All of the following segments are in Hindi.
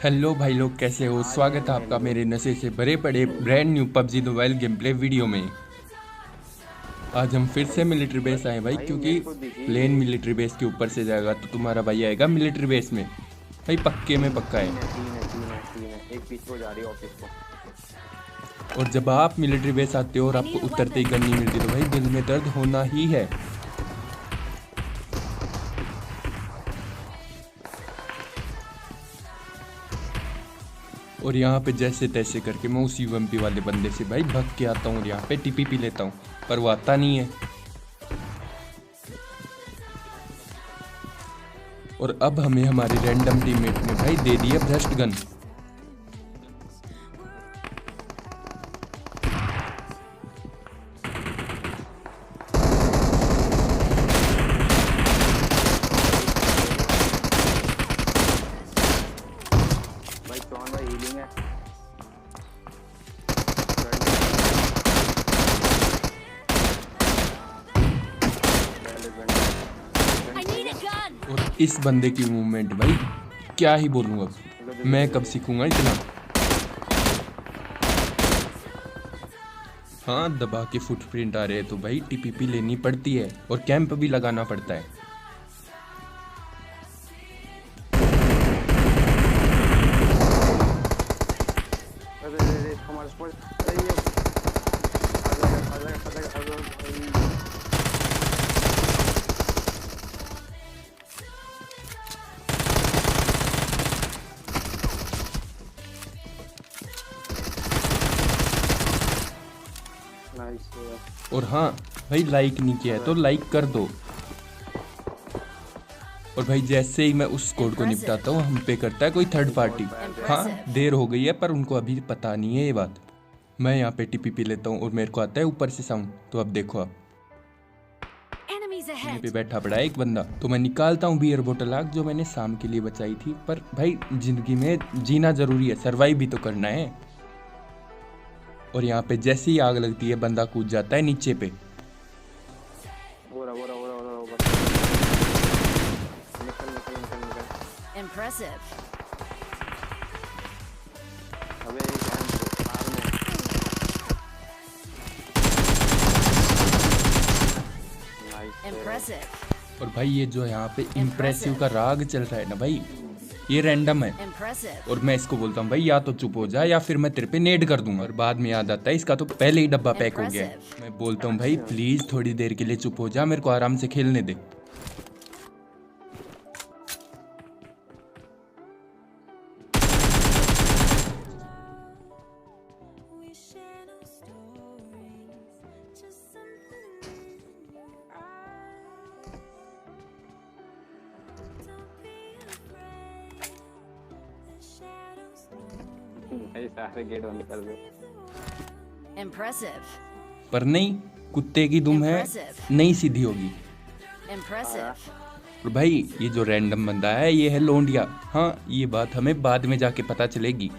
हेलो भाई लोग, कैसे हो? स्वागत है आपका मेरे नशे से भरे पड़े brand new PUBG mobile game play video में। आज हम फिर से मिलिट्री बेस आए भाई, भाई क्योंकि मेरे को दिखी प्लेन एक। मिलिट्री बेस के ऊपर से जाएगा तो तुम्हारा भाई आएगा मिलिट्री बेस में। भाई पक्के में पक्का है। तीन है एक पीछे को जा रही है ऑफिस को। और जब आप मिलिट्री बेस आते हो और आपको उतरते ही गन नहीं मिलती तो भाई दिल में दर्द होना ही है। और यहाँ पे जैसे तैसे करके मैं उस यूएमपी वाले बंदे से भाई भग के आता हूँ और यहाँ पे टीपीपी लेता हूँ, पर वो आता नहीं है। और अब हमें हमारे रैंडम टीममेट ने भाई दे दिया भ्रष्ट गन। भाई चौहान भाई हीलिंग है। और इस बंदे की मूवमेंट भाई क्या ही बोलूँ, अब मैं कब सीखूंगा इतना। हाँ, दबा के फुटप्रिंट आ रहे हैं तो भाई टीपीपी लेनी पड़ती है और कैंप भी लगाना पड़ता है। और हाँ भाई, लाइक नहीं किया है तो लाइक कर दो। और भाई जैसे ही मैं उस कोड को निपटाता हूँ हम पे करता है कोई थर्ड पार्टी। हाँ, देर हो गई है पर उनको अभी पता नहीं है ये बात। मैं यहाँ पे टीपीपी लेता हूँ और मेरे को आता है ऊपर से साउंड, तो अब देखो आप यहाँ पे बैठा पड़ा है एक बंदा, तो मैं निकालता हूँ बियर बोतल आग जो मैंने शाम के लिए बचाई थी। पर भाई जिंदगी में जीना जरूरी है, सरवाइव भी तो करना है। और यहाँ पे जैसे ही आग लगती है बंदा कूद जाता है नीचे पे। Impressive. Impressive. और भाई ये जो यहाँ पे इम्प्रेसिव का राग चल रहा है ना भाई, ये रैंडम है। Impressive. और मैं इसको बोलता हूँ भाई या तो चुप हो जा या फिर मैं तेरे पे नेड कर दूंगा। और बाद में याद आता है इसका तो पहले ही डब्बा पैक हो गया है। मैं बोलता हूँ भाई प्लीज थोड़ी देर के लिए चुप हो जा, मेरे को आराम से खेलने दे। सारे गेट बंद कर दो। Impressive. पर नहीं, कुत्ते की दुम है नहीं सीधी होगी। Impressive. और भाई ये जो रैंडम बंदा है ये है लोंडिया। हाँ, ये बात हमें बाद में जाके पता चलेगी।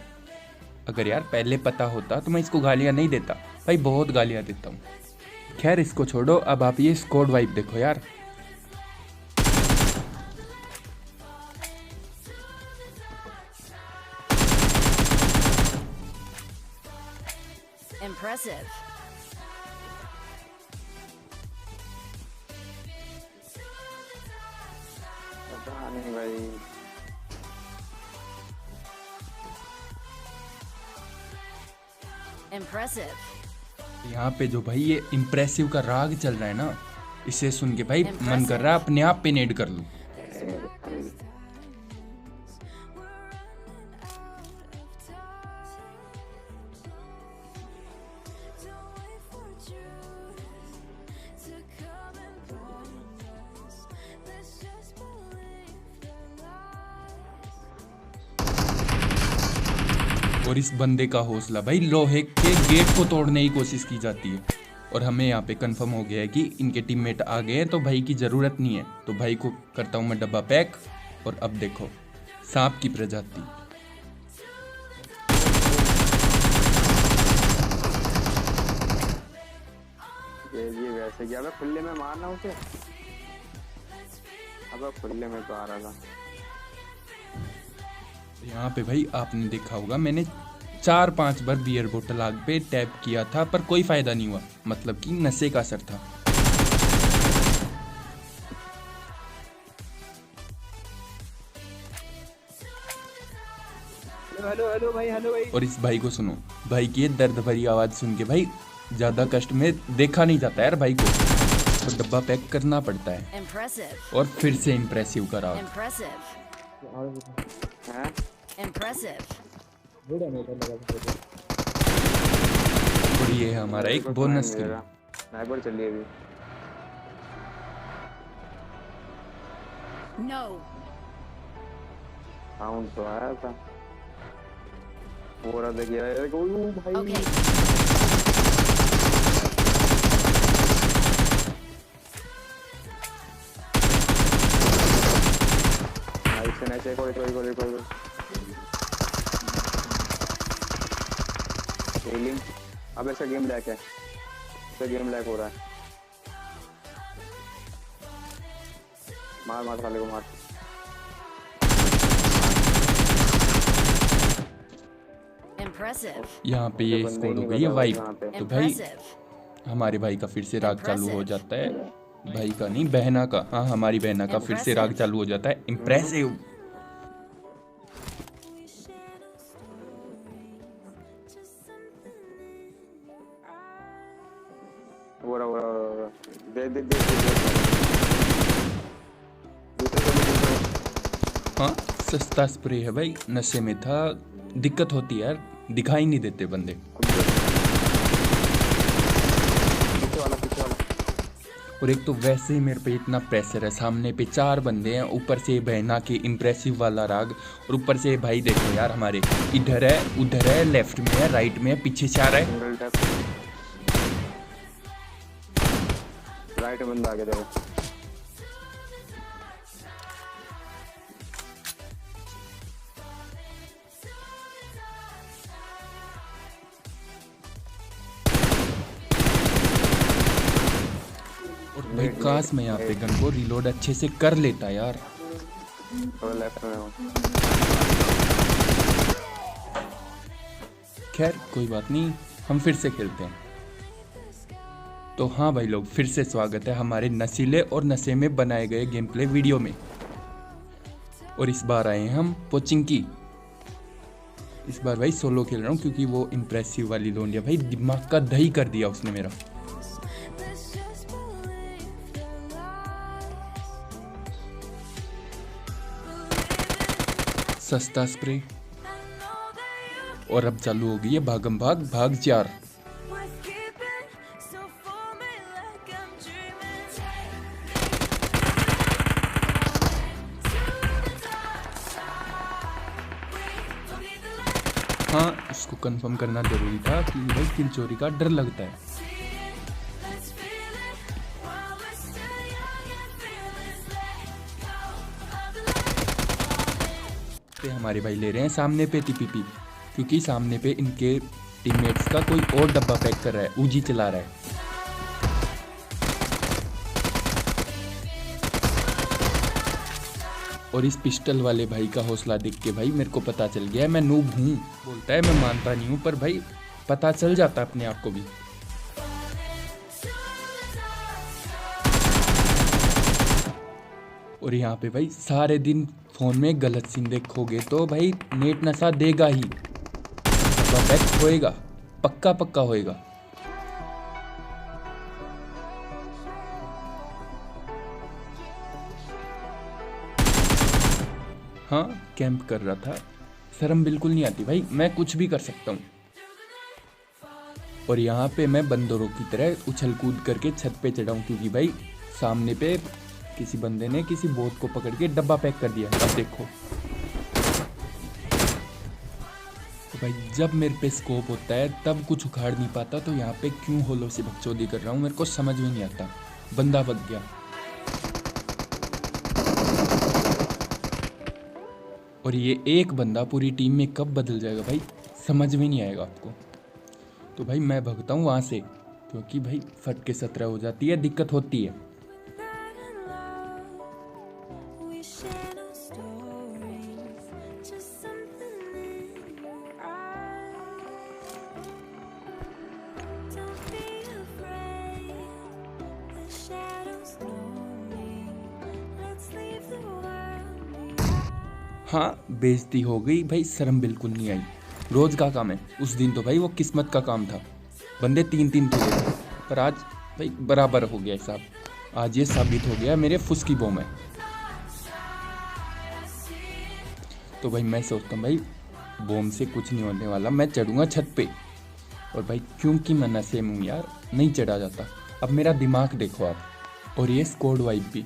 अगर यार पहले पता होता तो मैं इसको गालियाँ नहीं देता भाई, बहुत गालियाँ देता हूँ। खैर इसको छोड़ो, अब आप ये स्क्वाड वाइप देखो यार। Impressive. पता नहीं भाई। Impressive. यहाँ पे जो भाई ये इम्प्रेसिव का राग चल रहा है ना, इसे सुन के भाई मन कर रहा है अपने आप पे नेड कर लूं। और इस बंदे का हौसला भाई, लोहे के गेट को तोड़ने की कोशिश की जाती है। और हमें यहाँ पे कंफर्म हो गया है कि इनके टीममेट आ गए हैं तो भाई की ज़रूरत नहीं है। तो भाई को करता हूँ मैं डब्बा पैक। और अब देखो सांप की प्रजाति। ये वैसे क्या, खुले में मारना उसे। अब खुले में तो आ रहा था। यहाँ पे भाई आपने देखा होगा मैंने 4-5 बार बियर बोतल आग पे टैप किया था पर कोई फायदा नहीं हुआ, मतलब कि नशे का असर था। हेलो हेलो भाई, हेलो भाई। और इस भाई को सुनो, भाई की ये दर्द भरी आवाज सुन के भाई ज्यादा कष्ट में देखा नहीं जाता यार भाई को, तो डब्बा पैक करना पड़ता है। Impressive. और फिर से इम्प्रेसिव करा। Impressive. हैं? Impressive. और ये है हमारा एक बोनस किल। स्नाइपर चलिए अभी। No. साउंड तो आया था। वो रहा देखिए, ओ भाई। Okay. नाइस, कोई हीलिंग। अब ऐसा गेम लैक है, तो गेम लैक हो रहा है। मार साले को मार। Impressive. यहाँ पे ये बंदे स्कोर हो नहीं गई है बचा वाइप। वहाँ पे। तो भाई Impressive. हमारे भाई का फिर से राग चालू हो जाता है, भाई का नहीं बहना का, हाँ हमारी बहना का फिर से राग चालू हो जाता है। इम्प्रेसिव। वो रहा। दे। हाँ सस्ता स्प्रे है भाई, नशे में था, दिक्कत होती है यार, दिखाई नहीं देते बंदे। पीछे वाला। और एक तो वैसे ही मेरे पे इतना प्रेशर है, सामने पे 4 बंदे हैं, ऊपर से बहना के इम्प्रेसिव वाला राग, और ऊपर से भाई देखो यार हमारे इधर है, उधर है, लेफ्ट में है, राइट में है, पीछे से आ रहा है। Single tap. राइट में बंदा आगे देखो। और भाई काश मैं यहाँ पे गन को रिलोड अच्छे से कर लेता यार। थोड़ा लेफ्ट में हो। खैर कोई बात नहीं, हम फिर से खेलते हैं। तो हाँ भाई लोग, फिर से स्वागत है हमारे नशीले और नशे में बनाए गए गेम प्ले वीडियो में। और इस बार आए हैं हम पोचिंकी। इस बार भाई सोलो खेल रहा हूँ क्योंकि वो इम्प्रेसिव वाली लोंडिया भाई दिमाग का दही कर दिया उसने मेरा। सस्ता स्प्रे। और अब चालू हो गई है भागम भाग 4। हाँ इसको कंफर्म करना जरूरी था कि भाई किल चोरी का डर लगता है। पे हमारे भाई ले रहे हैं सामने पे टीपीपी, क्योंकि सामने पे इनके टीममेट्स का कोई और डब्बा पैक कर रहा है, ऊजी चला रहा है। और इस पिस्टल वाले भाई का हौसला देख के भाई मेरे को पता चल गया मैं नूब हूँ। बोलता है मैं मानता नहीं हूँ, पर भाई पता चल जाता अपने आप को भी। और यहाँ पे भाई सारे दिन फोन में गलत सीन देखोगे तो भाई नेट नशा देगा ही, बैक होएगा, पक्का होएगा। हाँ कैंप कर रहा था, शर्म बिल्कुल नहीं आती भाई, मैं कुछ भी कर सकता हूँ। और यहाँ पे मैं बंदरों की तरह उछल कूद करके छत पे चढ़ा हूँ, क्योंकि भाई सामने पे किसी बंदे ने किसी बोट को पकड़ के डब्बा पैक कर दिया। अब देखो तो भाई जब मेरे पे स्कोप होता है तब कुछ उखाड़ नहीं पाता, तो यहाँ पे क्यों होलो से बकचोदी कर रहा हूँ मेरे को समझ में नहीं आता। बंदा बच गया। और ये एक बंदा पूरी टीम में कब बदल जाएगा भाई समझ में नहीं आएगा आपको। तो भाई मैं भगता हूँ वहाँ से, क्योंकि भाई फट के 17 हो जाती है, दिक्कत होती है। हाँ बेइज्जती हो गई भाई, शर्म बिल्कुल नहीं आई। रोज का काम है, उस दिन तो भाई वो किस्मत का काम था, बंदे 3-3 तो थे, पर आज भाई बराबर हो गया हिसाब। आज ये साबित हो गया मेरे फुस की बॉम्ब है। तो भाई मैं सोचता हूँ भाई बॉम्ब से कुछ नहीं होने वाला, मैं चढ़ूंगा छत पे। और भाई क्योंकि मैं नशे में हूँ यार, नहीं चढ़ा जाता। अब मेरा दिमाग देखो आप, और ये स्क्वाड वाइप भी।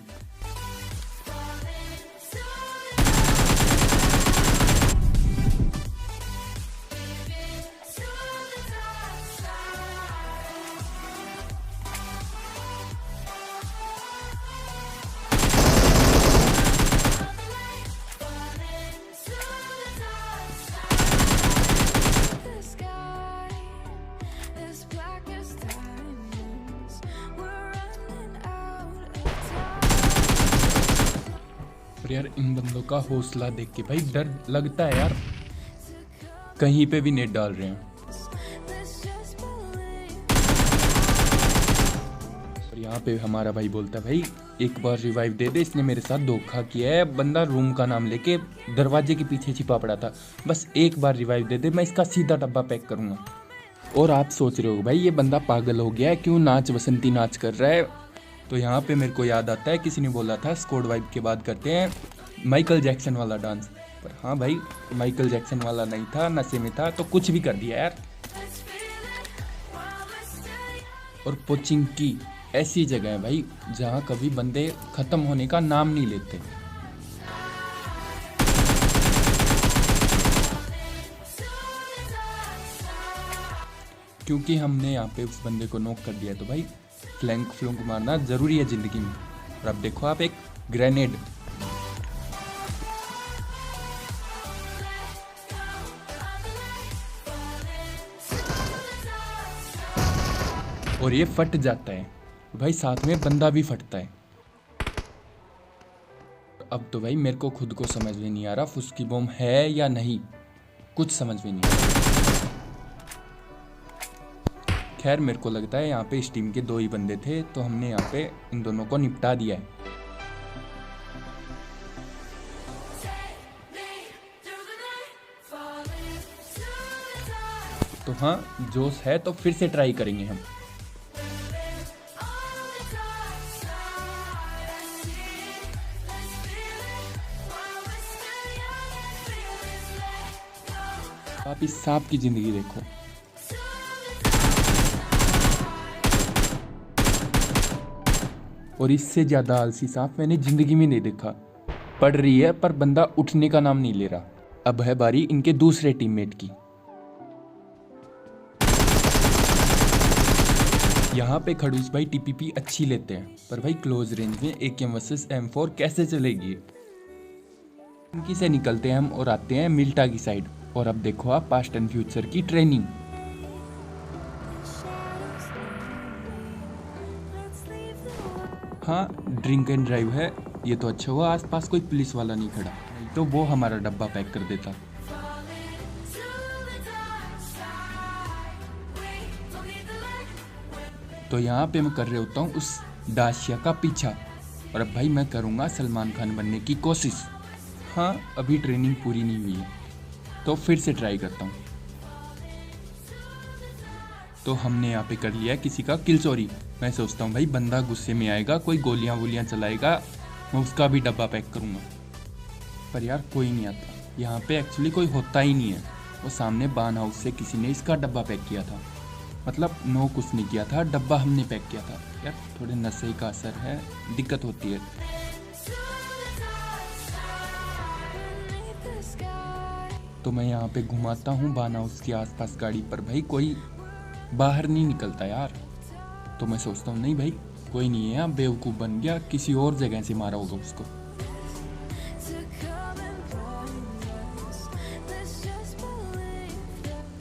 The sky is black as diamonds. We're running out of time. और यार इन बंदों का हौसला देख के भाई डर लगता है यार, कहीं पे भी नेट डाल रहे हैं। Let's just believe. और यहाँ पे हमारा भाई बोलता है भाई एक बार रिवाइव दे दे, इसने मेरे साथ धोखा किया है। बंदा रूम का नाम लेके दरवाजे के पीछे छिपा पड़ा था, बस एक बार रिवाइव दे दे, मैं इसका सीधा डब्बा पैक करूँगा। और आप सोच रहे हो भाई ये बंदा पागल हो गया है, क्यों नाच बसंती नाच कर रहा है। तो यहाँ पे मेरे को याद आता है किसी ने बोला था स्क्वाड वाइप के बाद करते हैं माइकल जैक्सन वाला डांस। पर हाँ भाई माइकल जैक्सन वाला नहीं था, नशे में था तो कुछ भी कर दिया यार। और पोचिंग की ऐसी जगह है भाई जहाँ कभी बंदे खत्म होने का नाम नहीं लेते। क्योंकि हमने यहाँ पे उस बंदे को नॉक कर दिया, तो भाई फ्लैंक मारना जरूरी है जिंदगी में। और अब देखो आप एक ग्रेनेड, और ये फट जाता है भाई, साथ में बंदा भी फटता है। अब तो भाई मेरे को खुद को समझ में नहीं आ रहा फुसकी बॉम्ब है या नहीं, कुछ समझ में नहीं आ रहा। खैर मेरे को लगता है यहाँ पे इस टीम के 2 ही बंदे थे, तो हमने यहाँ पे इन दोनों को निपटा दिया है। तो हाँ जोश है तो फिर से ट्राई करेंगे हम। आप इस सांप की जिंदगी देखो, और इससे ज्यादा आलसी सांप मैंने जिंदगी में नहीं देखा। पड़ रही है पर बंदा उठने का नाम नहीं ले रहा। अब है बारी इनके दूसरे टीममेट की। यहाँ पे खड़ूस भाई टीपीपी अच्छी लेते हैं, पर भाई क्लोज रेंज में AKM वर्सेस M4 कैसे चलेगी। इनकी से निकलते हैं हम और आते हैं मिल्टा की साइड। और अब देखो आप पास्ट एंड फ्यूचर की ट्रेनिंग। हाँ ड्रिंक एंड ड्राइव है, ये तो अच्छा हुआ आसपास कोई पुलिस वाला नहीं खड़ा, नहीं तो वो हमारा डब्बा पैक कर देता। तो यहाँ पे मैं कर रहे होता हूँ उस दाशिया का पीछा, और अब भाई मैं करूँगा सलमान खान बनने की कोशिश। हाँ अभी ट्रेनिंग पूरी नहीं हुई है, तो फिर से ट्राई करता हूँ। तो हमने यहाँ पे कर लिया किसी का किल चोरी। मैं सोचता हूँ भाई बंदा गुस्से में आएगा, कोई गोलियाँ वोलियाँ चलाएगा, मैं उसका भी डब्बा पैक करूँगा। पर यार कोई नहीं आता, यहाँ पे एक्चुअली कोई होता ही नहीं है। वो सामने बान हाउस से किसी ने इसका डब्बा पैक किया था, मतलब नो कुछ नहीं किया था, डब्बा हमने पैक किया था। यार थोड़े नशे का असर है, दिक्कत होती है। तो मैं यहाँ पे घुमाता हूँ बान हाउस के आसपास गाड़ी पर, भाई कोई बाहर नहीं निकलता यार। तो मैं सोचता हूँ नहीं भाई कोई नहीं है यहाँ, बेवकूफ़ बन गया, किसी और जगह से मारा होगा उसको।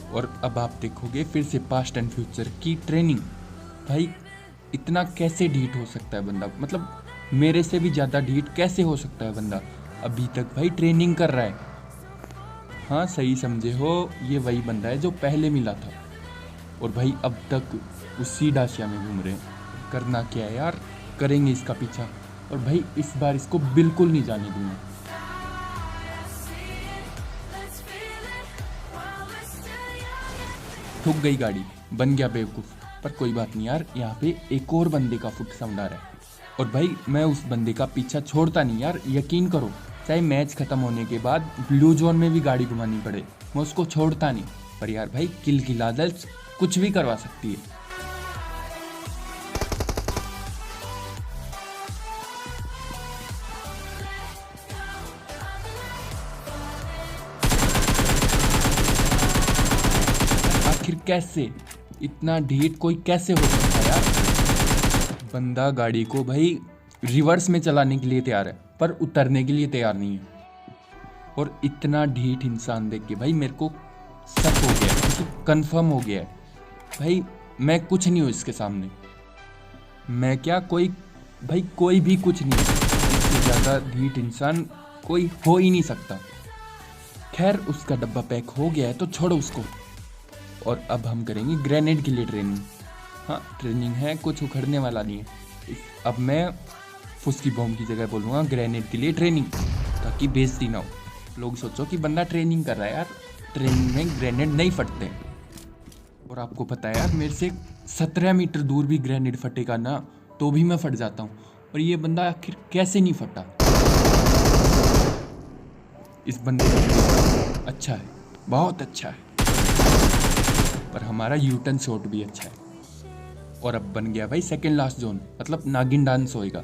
और अब आप देखोगे फिर से पास्ट एंड फ्यूचर की ट्रेनिंग। भाई इतना कैसे ढीठ हो सकता है बंदा, मतलब मेरे से भी ज़्यादा ढीठ कैसे हो सकता है बंदा। अभी तक भाई ट्रेनिंग कर रहा है। हाँ सही समझे हो, ये वही बंदा है जो पहले मिला था, और भाई अब तक उसी डाशिया में घूम रहे हैं। करना क्या है यार, करेंगे इसका पीछा, और भाई इस बार इसको बिल्कुल नहीं जाने दूंगा। ठुक गई गाड़ी, बन गया बेवकूफ़। पर कोई बात नहीं यार, यहाँ पे एक और बंदे का फुट साउंड आ रहा है। और भाई मैं उस बंदे का पीछा छोड़ता नहीं यार, यकीन करो। चाहे मैच खत्म होने के बाद ब्लू जोन में भी गाड़ी घुमानी पड़े, मैं उसको छोड़ता नहीं। पर यार भाई किल की लालच कुछ भी करवा सकती है। आखिर कैसे इतना ढीठ कोई कैसे हो सकता है यार। बंदा गाड़ी को भाई रिवर्स में चलाने के लिए तैयार है, पर उतरने के लिए तैयार नहीं है। और इतना ढीठ इंसान देख के भाई मेरे को शक हो गया है, क्योंकि कंफर्म हो गया है भाई मैं कुछ नहीं हूँ इसके सामने। मैं क्या कोई भाई कोई भी कुछ नहीं है। इससे ज़्यादा ढीठ इंसान कोई हो ही नहीं सकता। खैर उसका डब्बा पैक हो गया है तो छोड़ो उसको। और अब हम करेंगे ग्रेनेड के लिए ट्रेनिंग। हाँ ट्रेनिंग है, कुछ उखड़ने वाला नहीं है। अब मैं फुसकी बॉम्ब की जगह बोलूँगा ग्रेनेड के लिए ट्रेनिंग, ताकि बेइज्जती ना हो। लोग सोचो कि बंदा ट्रेनिंग कर रहा है यार, ट्रेनिंग में ग्रेनेड नहीं फटते हैं। और आपको पता है यार मेरे से 17 मीटर दूर भी ग्रेनेड फटेगा ना तो भी मैं फट जाता हूँ। और ये बंदा आखिर कैसे नहीं फटा। इस बंदे का तरीका अच्छा है, बहुत अच्छा है। पर हमारा यूटर्न शॉट भी अच्छा है। और अब बन गया भाई सेकंड लास्ट जोन, मतलब नागिन डांस होएगा।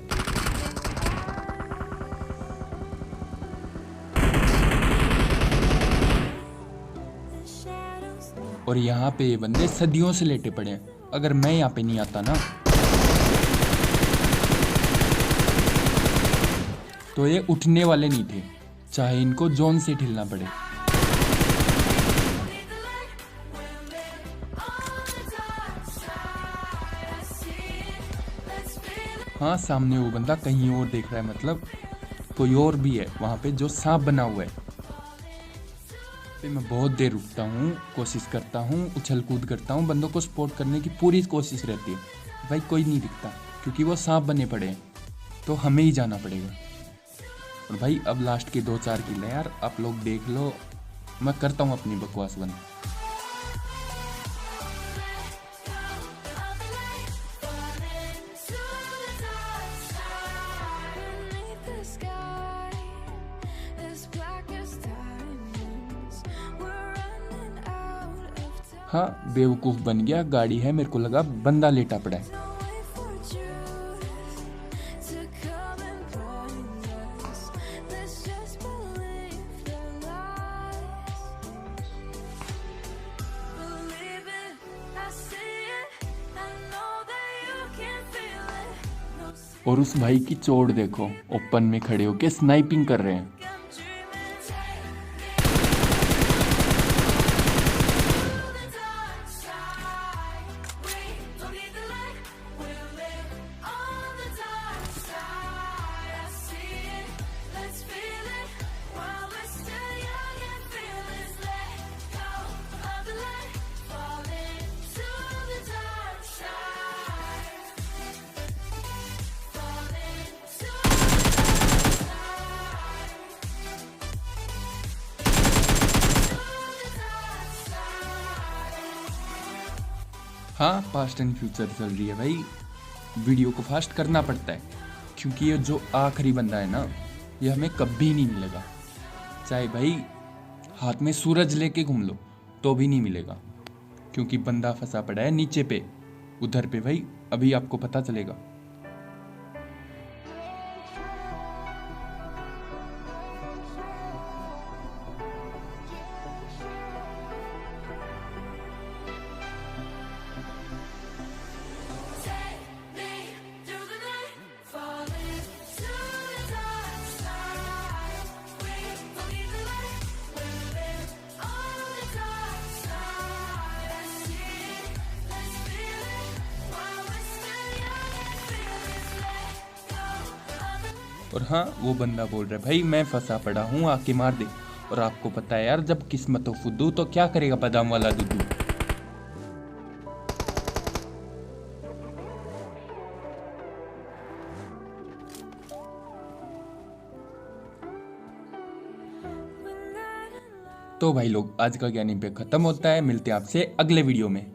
और यहाँ पे ये बंदे सदियों से लेटे पड़े हैं। अगर मैं यहाँ पे नहीं आता ना तो ये उठने वाले नहीं थे, चाहे इनको जोन से ठिलना पड़े। हाँ सामने वो बंदा कहीं और देख रहा है, मतलब कोई और भी है वहाँ पे जो सांप बना हुआ है। फिर मैं बहुत देर रुकता हूँ, कोशिश करता हूँ, उछल कूद करता हूँ, बंदों को स्पॉट करने की पूरी कोशिश रहती है। भाई कोई नहीं दिखता क्योंकि वो सांप बने पड़े हैं, तो हमें ही जाना पड़ेगा। और भाई अब लास्ट के 2-4 किल है यार, आप लोग देख लो। मैं करता हूँ अपनी बकवास बंद। Beneath the sky, as black as diamonds, we're running out of time. हाँ बेवकूफ़ बन गया, गाड़ी है, मेरे को लगा बंदा लेटा पड़ा है। Don't wait for truth to come and blind us. Let's just believe the lies. Believe it, I see it, I know that you can feel it. No और उस भाई की चोट देखो, ओपन में खड़े होके स्नाइपिंग कर रहे हैं। I'm dreaming, take me to the dark side. We don't need the light, we'll live on the dark side. I see it, let's feel it while we're still young and fearless. Let go of the light, fall into the dark side. Fall into the dark हाँ पास्ट एंड फ्यूचर चल रही है भाई, वीडियो को फास्ट करना पड़ता है क्योंकि ये जो आखिरी बंदा है ना ये हमें कभी नहीं मिलेगा। चाहे भाई हाथ में सूरज लेके घूम लो तो भी नहीं मिलेगा, क्योंकि बंदा फंसा पड़ा है नीचे पे, उधर पे भाई अभी आपको पता चलेगा। Take me through the night, fall into the dark side. We don't need the light, we'll live on the dark side. I see it, let's feel it while we're still young and fearless. Let go of the और हाँ वो बंदा बोल रहा है भाई मैं फंसा पड़ा हूँ, आके मार दे। और आपको पता है यार जब किस्मत हो फुद्दू तो क्या करेगा बादाम वाला दुद्धू। We're not in love. तो भाई लोग आज का ज्ञान पे खत्म होता है, मिलते हैं आपसे अगले वीडियो में।